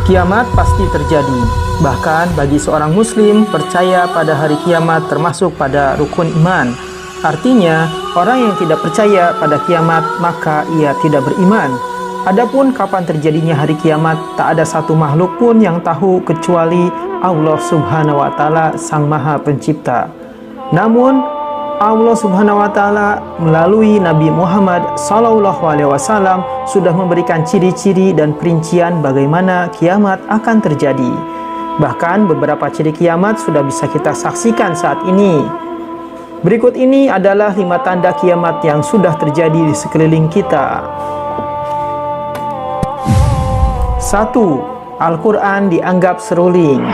Kiamat pasti terjadi. Bahkan bagi seorang muslim, percaya pada hari kiamat termasuk pada rukun iman. Artinya, orang yang tidak percaya pada kiamat, maka ia tidak beriman. Adapun kapan terjadinya hari kiamat, tak ada satu makhluk pun yang tahu kecuali Allah Subhanahu wa Ta'ala, Sang Maha Pencipta. Namun, Allah Subhanahu wa Ta'ala melalui Nabi Muhammad SAW sudah memberikan ciri-ciri dan perincian bagaimana kiamat akan terjadi. Bahkan beberapa ciri kiamat sudah bisa kita saksikan saat ini. Berikut ini adalah 5 tanda kiamat yang sudah terjadi di sekeliling kita. 1. Al-Quran dianggap seruling.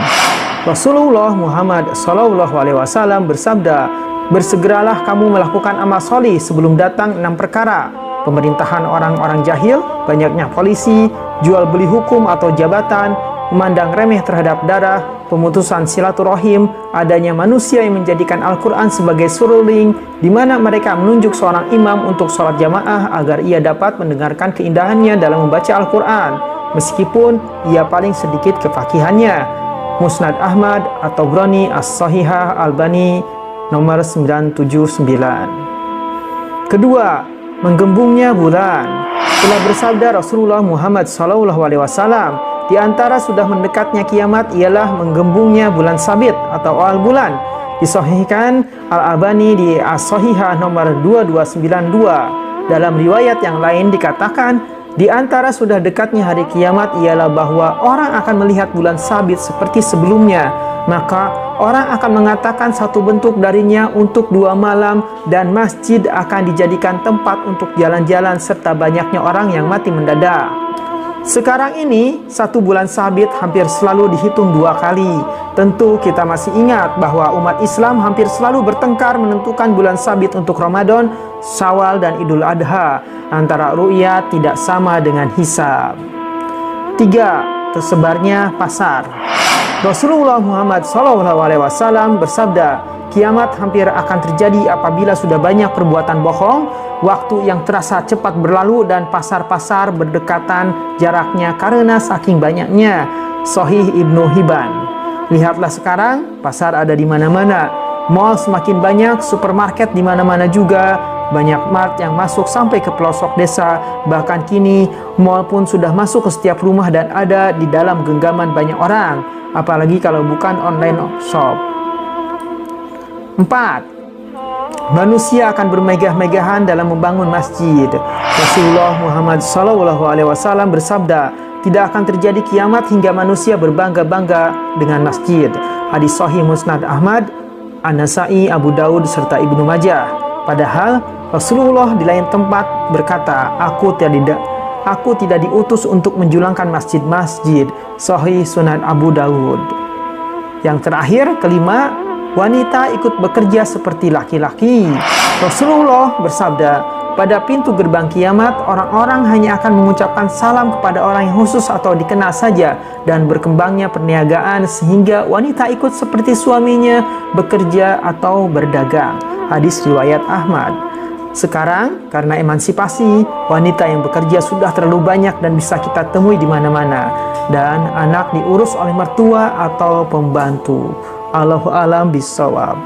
Rasulullah Muhammad SAW bersabda, "Bersegeralah kamu melakukan amal solih sebelum datang 6 perkara. Pemerintahan orang-orang jahil, banyaknya polisi, jual beli hukum atau jabatan, memandang remeh terhadap darah, pemutusan silaturahim, adanya manusia yang menjadikan Al-Quran sebagai seruling, di mana mereka menunjuk seorang imam untuk sholat jamaah agar ia dapat mendengarkan keindahannya dalam membaca Al-Quran, meskipun ia paling sedikit kefakihannya." Musnad Ahmad atau Tabrani As-Sahihah Albani nomor 979. Kedua, menggembungnya bulan. Telah bersabda Rasulullah Muhammad SAW, di antara sudah mendekatnya kiamat ialah menggembungnya bulan sabit atau awal bulan. Disahihkan Al-Albani di As-Sahihah nomor 2292. Dalam riwayat yang lain dikatakan, di antara sudah dekatnya hari kiamat ialah bahwa orang akan melihat bulan sabit seperti sebelumnya. Maka orang akan mengatakan satu bentuk darinya untuk 2 malam, dan masjid akan dijadikan tempat untuk jalan-jalan serta banyaknya orang yang mati mendadak. Sekarang ini, 1 bulan sabit hampir selalu dihitung 2 kali. Tentu kita masih ingat bahwa umat Islam hampir selalu bertengkar menentukan bulan sabit untuk Ramadan, Syawal, dan Idul Adha. Antara ru'yat tidak sama dengan hisab. 3. Tersebarnya pasar. Rasulullah Muhammad SAW bersabda, kiamat hampir akan terjadi apabila sudah banyak perbuatan bohong, waktu yang terasa cepat berlalu, dan pasar-pasar berdekatan jaraknya karena saking banyaknya. Sahih Ibnu Hibban. Lihatlah sekarang, pasar ada di mana-mana, mall semakin banyak, supermarket di mana-mana juga, banyak mart yang masuk sampai ke pelosok desa, bahkan kini mall pun sudah masuk ke setiap rumah dan ada di dalam genggaman banyak orang, apalagi kalau bukan online shop. 4. Manusia akan bermegah-megahan dalam membangun masjid. Rasulullah Muhammad SAW bersabda, tidak akan terjadi kiamat hingga manusia berbangga-bangga dengan masjid. Hadis Sahih Musnad Ahmad, An-Nasai, Abu Daud, serta Ibnu Majah. Padahal Rasulullah di lain tempat berkata, Aku tidak diutus untuk menjulangkan masjid-masjid. Sahih Sunan Abu Daud. Yang terakhir, kelima, wanita ikut bekerja seperti laki-laki. Rasulullah bersabda, pada pintu gerbang kiamat, orang-orang hanya akan mengucapkan salam kepada orang yang khusus atau dikenal saja, dan berkembangnya perniagaan sehingga wanita ikut seperti suaminya bekerja atau berdagang. Hadis riwayat Ahmad. Sekarang, karena emansipasi, wanita yang bekerja sudah terlalu banyak dan bisa kita temui di mana-mana, dan anak diurus oleh mertua atau pembantu. Allahu a'lam bishawab.